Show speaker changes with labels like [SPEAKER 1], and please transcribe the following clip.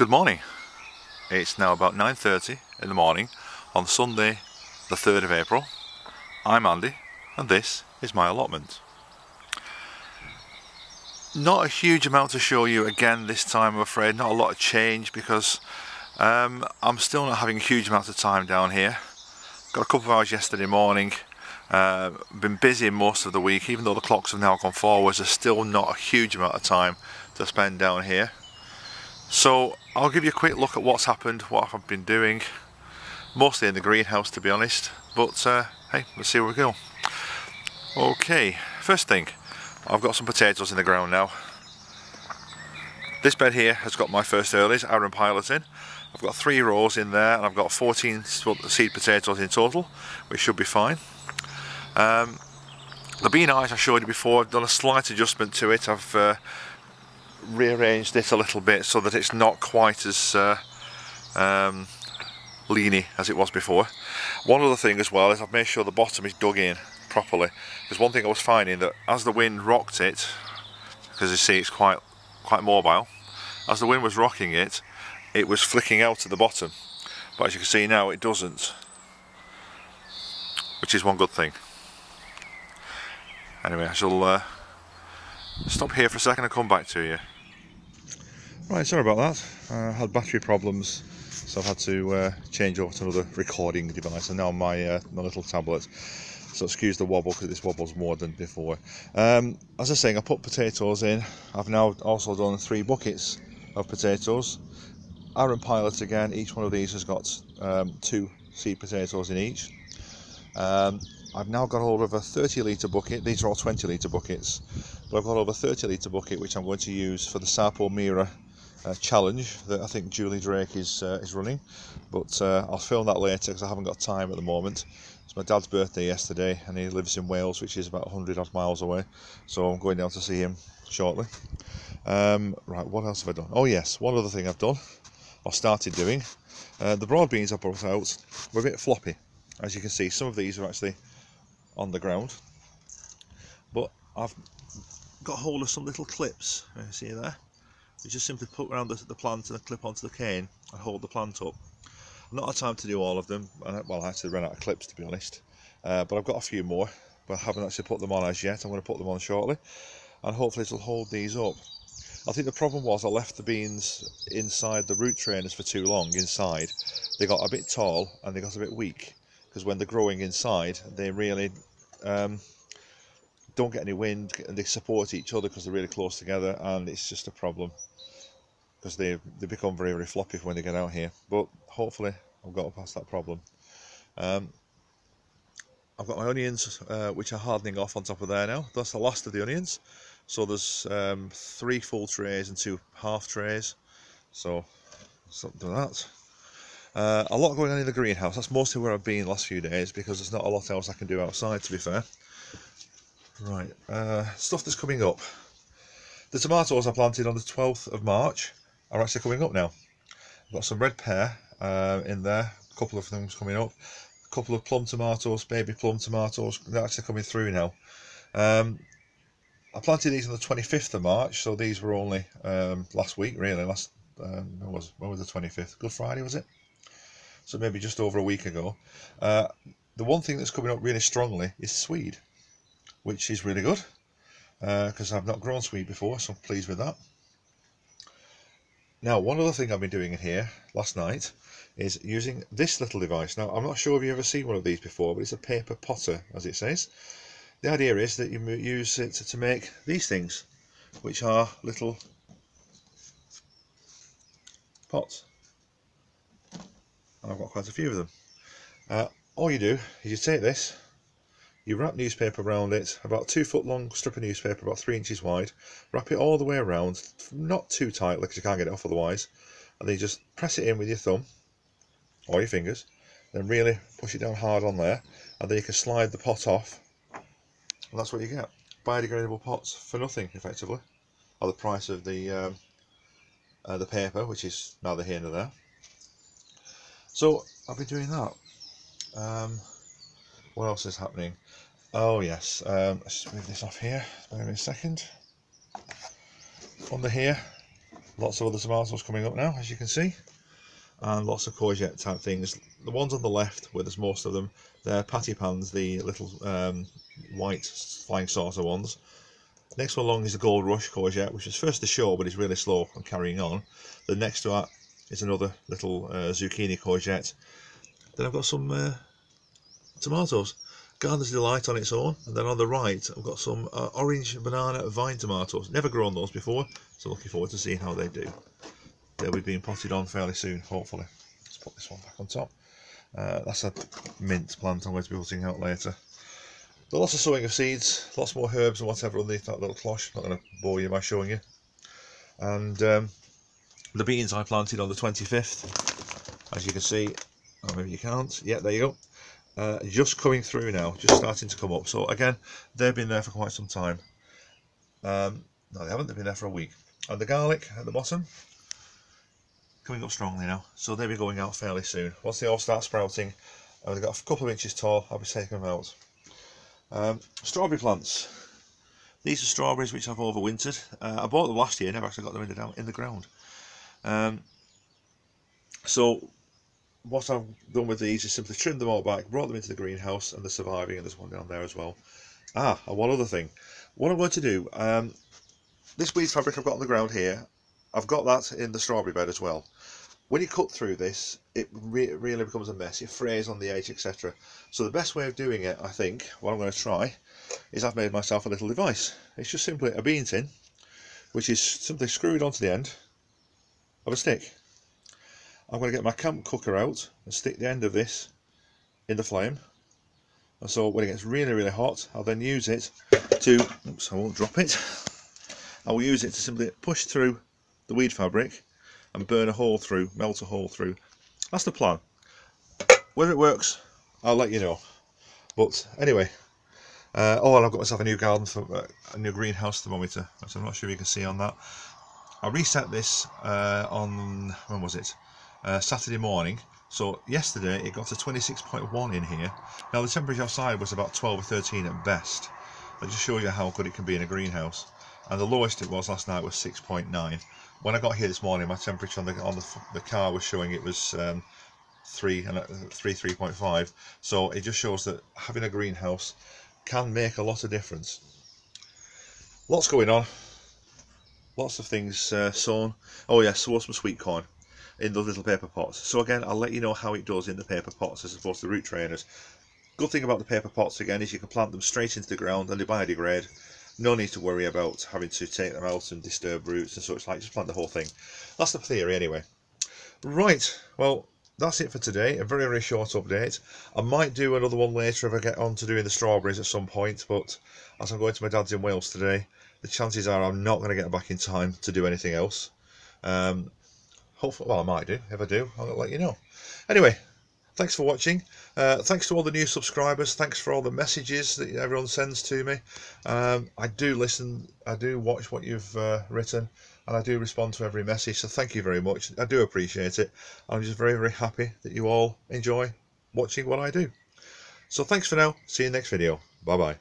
[SPEAKER 1] Good morning. It's now about 9:30 in the morning on Sunday the 3rd of April. I'm Andy and this is my allotment. Not a huge amount to show you again this time, I'm afraid. Not a lot of change because I'm still not having a huge amount of time down here. Got a couple of hours yesterday morning. Been busy most of the week. Even though the clocks have now gone forwards, there's still not a huge amount of time to spend down here. So I'll give you a quick look at what's happened, what I've been doing, mostly in the greenhouse to be honest, but hey, let's see where we go. Okay, first thing, I've got some potatoes in the ground now. This bed here has got my first earlies, Aaron Pilot in. I've got 3 rows in there and I've got 14 seed potatoes in total, which should be fine. The bean eyes I showed you before, I've done a slight adjustment to it. I've rearranged it a little bit so that it's not quite as leany as it was before. One other thing as well is I've made sure the bottom is dug in properly, because one thing I was finding that as the wind rocked it, because you see it's quite mobile, as the wind was rocking it, it was flicking out at the bottom, but as you can see now it doesn't, which is one good thing. Anyway, I shall stop here for a second and come back to you. Right, sorry about that. I had battery problems, so I've had to change over to another recording device, and now my little tablet. So excuse the wobble, because this wobbles more than before. As I was saying, I put potatoes in. I've now also done 3 buckets of potatoes. Aaron Pilot again. Each one of these has got 2 seed potatoes in each. I've now got hold of a 30-litre bucket. These are all 20-litre buckets, but I've got hold of a 30-litre bucket which I'm going to use for the Sapo Mira challenge that I think Julie Drake is running, but I'll film that later because I haven't got time at the moment. It's my dad's birthday yesterday and he lives in Wales, which is about 100 odd miles away, so I'm going down to see him shortly. Right, what else have I done? Oh yes, one other thing I've done, or started doing. The broad beans I brought out were a bit floppy. As you can see, some of these are actually on the ground, but I've got hold of some little clips, you see there. You just simply put around the plant and a clip onto the cane and hold the plant up. I've not had time to do all of them, well I actually ran out of clips to be honest, but I've got a few more, but I haven't actually put them on as yet. I'm going to put them on shortly and hopefully it'll hold these up. I think the problem was I left the beans inside the root trainers for too long inside. They got a bit tall and they got a bit weak, because when they're growing inside they really don't get any wind and they support each other because they're really close together, and it's just a problem because they become very, very floppy when they get out here. But hopefully I've got past that problem. I've got my onions which are hardening off on top of there now. That's the last of the onions, so there's 3 full trays and 2 half trays, so something like that. A lot going on in the greenhouse. That's mostly where I've been the last few days because there's not a lot else I can do outside, to be fair. Right, stuff that's coming up. The tomatoes I planted on the 12th of March are actually coming up now. I've got some red pear in there, a couple of things coming up, a couple of plum tomatoes, baby plum tomatoes, they're actually coming through now. I planted these on the 25th of March, so these were only last week really, when was the 25th? Good Friday was it? So maybe just over a week ago. The one thing that's coming up really strongly is swede, which is really good because I've not grown swede before, so I'm pleased with that. Now, one other thing I've been doing in here last night is using this little device. Now, I'm not sure if you've ever seen one of these before, but it's a paper potter, as it says. The idea is that you use it to make these things, which are little pots. And I've got quite a few of them. All you do is you take this, you wrap newspaper around it, about 2 foot long strip of newspaper, about 3 inches wide, wrap it all the way around, not too tightly because you can't get it off otherwise, and then you just press it in with your thumb, or your fingers, then really push it down hard on there, and then you can slide the pot off, and that's what you get. Biodegradable pots for nothing, effectively, or the price of the paper, which is neither here nor there. So, I've been doing that. What else is happening? Oh yes, let's just move this off here, wait a second. Under here, Lots of other tomatoes coming up now, as you can see, and lots of courgette type things. The ones on the left, where there's most of them, they're patty pans, the little white flying saucer ones. Next one along is the Gold Rush courgette, which is first to show but is really slow and carrying on. The next to that is another little zucchini courgette. Then I've got some tomatoes, Gardener's Delight on its own, and then on the right I've got some orange banana vine tomatoes. Never grown those before, so looking forward to seeing how they do. They'll be being potted on fairly soon, hopefully. Let's put this one back on top. That's a mint plant I'm going to be putting out later. But lots of sowing of seeds, lots more herbs and whatever underneath that little cloche. I'm not going to bore you by showing you. And the beans I planted on the 25th, as you can see, or maybe you can't. Yeah, there you go. Just coming through now, just starting to come up. So again, they've been there for quite some time. No, they haven't. They've been there for a week. And the garlic at the bottom, coming up strongly now. So they'll be going out fairly soon. Once they all start sprouting, and they've got a couple of inches tall, I'll be taking them out. Strawberry plants. These are strawberries which I've overwintered. I bought them last year, never actually got them in the ground. So what I've done with these is simply trimmed them all back, brought them into the greenhouse, and they're surviving, and there's one down there as well. And one other thing. What I'm going to do, this weed fabric I've got on the ground here, I've got that in the strawberry bed as well. When you cut through this, it really becomes a mess. It frays on the edge, etc. So the best way of doing it, I think, what I'm going to try, is I've made myself a little device. It's just simply a bean tin, which is simply screwed onto the end of a stick. I'm going to get my camp cooker out and stick the end of this in the flame. And so when it gets really, really hot, I'll then use it to, oops, I won't drop it. I will use it to simply push through the weed fabric and burn a hole through, melt a hole through. That's the plan. Whether it works, I'll let you know. But anyway, and I've got myself a new garden, for a new greenhouse thermometer, which I'm not sure you can see on that. I reset this on, when was it? Saturday morning. So yesterday it got to 26.1 in here. Now the temperature outside was about 12 or 13 at best. I'll just show you how good it can be in a greenhouse. And the lowest it was last night was 6.9. When I got here this morning, my temperature on the car was showing it was 3.5. So it just shows that having a greenhouse can make a lot of difference. Lots going on. Lots of things sown. Oh yes, sow some sweet corn in those little paper pots. So again, I'll let you know how it does in the paper pots as opposed to the root trainers. Good thing about the paper pots again is you can plant them straight into the ground and they biodegrade. No need to worry about having to take them out and disturb roots and such like. Just plant the whole thing. That's the theory anyway. Right, well, that's it for today. A very, very short update. I might do another one later if I get on to doing the strawberries at some point, but as I'm going to my dad's in Wales today, the chances are I'm not going to get back in time to do anything else. Hopefully, well, I might do. If I do, I'll let you know. Anyway, thanks for watching. Thanks to all the new subscribers. Thanks for all the messages that everyone sends to me. I do listen. I do watch what you've written, and I do respond to every message. So thank you very much. I do appreciate it. I'm just very, very happy that you all enjoy watching what I do. So thanks for now. See you next video. Bye bye.